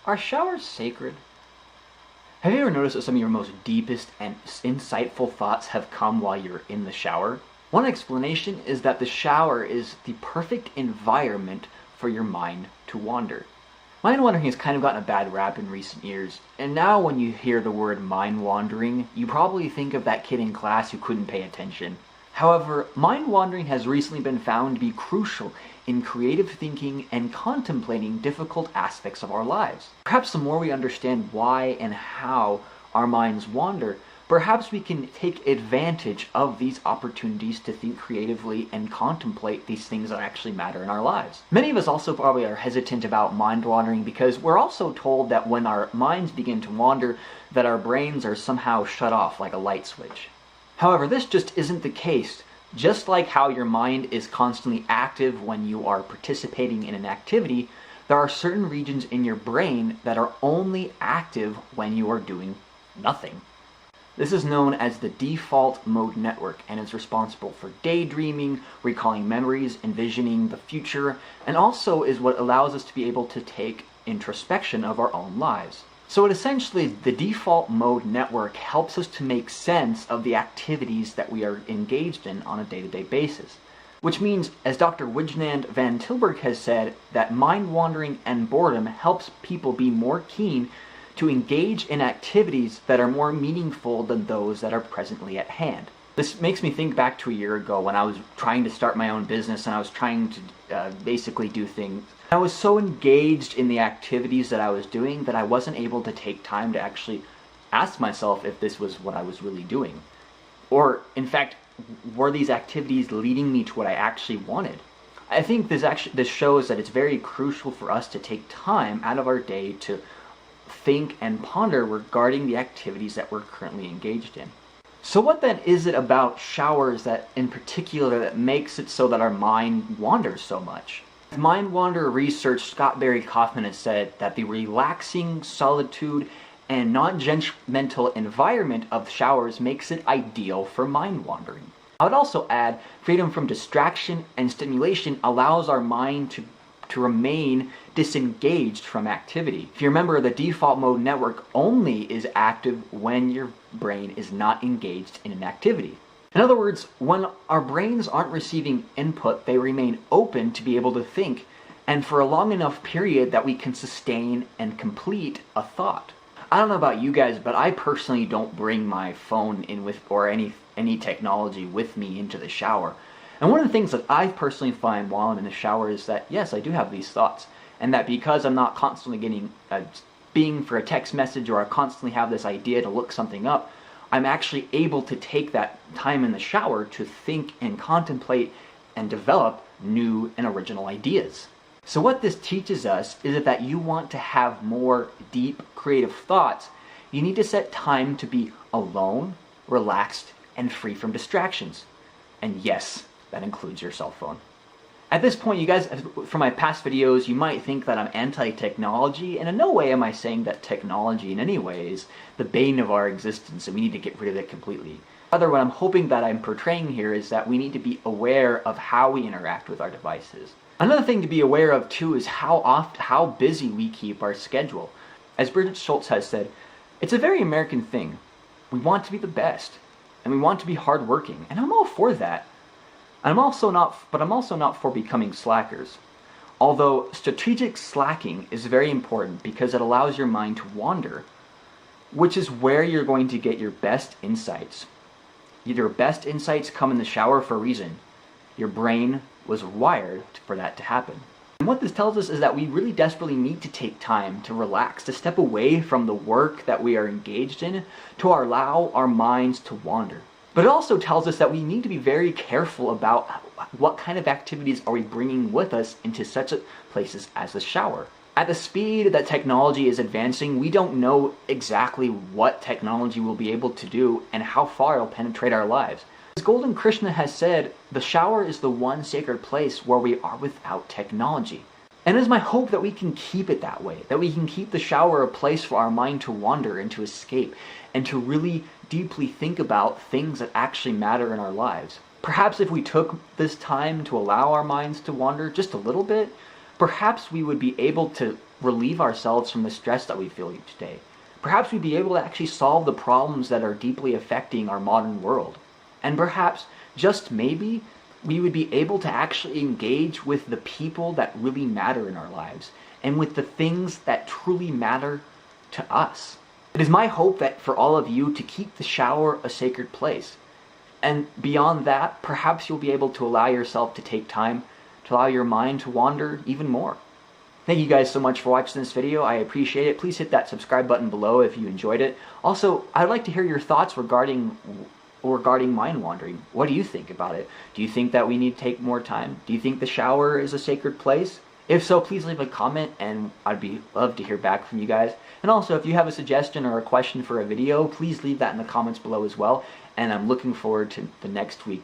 Are showers sacred? Have you ever noticed that some of your most deepest and insightful thoughts have come while you're in the shower? One explanation is that the shower is the perfect environment for your mind to wander. Mind wandering has kind of gotten a bad rap in recent years, and now when you hear the word mind wandering, you probably think of that kid in class who couldn't pay attention. However, mind wandering has recently been found to be crucial in creative thinking and contemplating difficult aspects of our lives. Perhaps the more we understand why and how our minds wander, perhaps we can take advantage of these opportunities to think creatively and contemplate these things that actually matter in our lives. Many of us also probably are hesitant about mind wandering because we're also told that when our minds begin to wander, that our brains are somehow shut off like a light switch. However, this just isn't the case. Just like how your mind is constantly active when you are participating in an activity, there are certain regions in your brain that are only active when you are doing nothing. This is known as the default mode network and is responsible for daydreaming, recalling memories, envisioning the future, and also is what allows us to be able to take introspection of our own lives. So essentially, the default mode network helps us to make sense of the activities that we are engaged in on a day-to-day basis. Which means, as Dr. Wijnand van Tilburg has said, that mind wandering and boredom helps people be more keen to engage in activities that are more meaningful than those that are presently at hand. This makes me think back to a year ago when I was trying to start my own business and I was trying to basically do things. I was so engaged in the activities that I was doing that I wasn't able to take time to actually ask myself if this was what I was really doing. Or, in fact, were these activities leading me to what I actually wanted? I think this shows that it's very crucial for us to take time out of our day to think and ponder regarding the activities that we're currently engaged in. So what then is it about showers that in particular that makes it so that our mind wanders so much? Mind Wanderer research Scott Barry Kaufman has said that the relaxing solitude and non-judgmental environment of showers makes it ideal for mind wandering. I would also add, freedom from distraction and stimulation allows our mind to remain disengaged from activity. If you remember, the default mode network only is active when your brain is not engaged in an activity. In other words, when our brains aren't receiving input, they remain open to be able to think, and for a long enough period that we can sustain and complete a thought. I don't know about you guys, but I personally don't bring my phone in with or any technology with me into the shower. And one of the things that I personally find while I'm in the shower is that, yes, I do have these thoughts, and that because I'm not constantly getting a ping for a text message or I constantly have this idea to look something up, I'm actually able to take that time in the shower to think and contemplate and develop new and original ideas. So what this teaches us is that you want to have more deep creative thoughts, you need to set time to be alone, relaxed, and free from distractions. And yes, that includes your cell phone. At this point, you guys, from my past videos, you might think that I'm anti-technology, and in no way am I saying that technology in any way is the bane of our existence and we need to get rid of it completely. Rather, what I'm hoping that I'm portraying here is that we need to be aware of how we interact with our devices. Another thing to be aware of too is how busy we keep our schedule. As Bridget Schultz has said, it's a very American thing. We want to be the best, and we want to be hardworking, and I'm all for that. I'm also not for becoming slackers. Although strategic slacking is very important because it allows your mind to wander, which is where you're going to get your best insights. Your best insights come in the shower for a reason. Your brain was wired for that to happen. And what this tells us is that we really desperately need to take time to relax, to step away from the work that we are engaged in, to allow our minds to wander. But it also tells us that we need to be very careful about what kind of activities are we bringing with us into such places as the shower. At the speed that technology is advancing, we don't know exactly what technology will be able to do and how far it will penetrate our lives. As Golden Krishna has said, the shower is the one sacred place where we are without technology. And it is my hope that we can keep it that way, that we can keep the shower a place for our mind to wander and to escape, and to really deeply think about things that actually matter in our lives. Perhaps if we took this time to allow our minds to wander just a little bit, perhaps we would be able to relieve ourselves from the stress that we feel each day. Perhaps we'd be able to actually solve the problems that are deeply affecting our modern world. And perhaps, just maybe, we would be able to actually engage with the people that really matter in our lives and with the things that truly matter to us. It is my hope that for all of you to keep the shower a sacred place. And beyond that, perhaps you'll be able to allow yourself to take time to allow your mind to wander even more. Thank you guys so much for watching this video. I appreciate it. Please hit that subscribe button below if you enjoyed it. Also, I'd like to hear your thoughts regarding mind wandering. What do you think about it? Do you think that we need to take more time? Do you think the shower is a sacred place? If so, please leave a comment and I'd love to hear back from you guys. And also, if you have a suggestion or a question for a video, please leave that in the comments below as well. And I'm looking forward to the next week.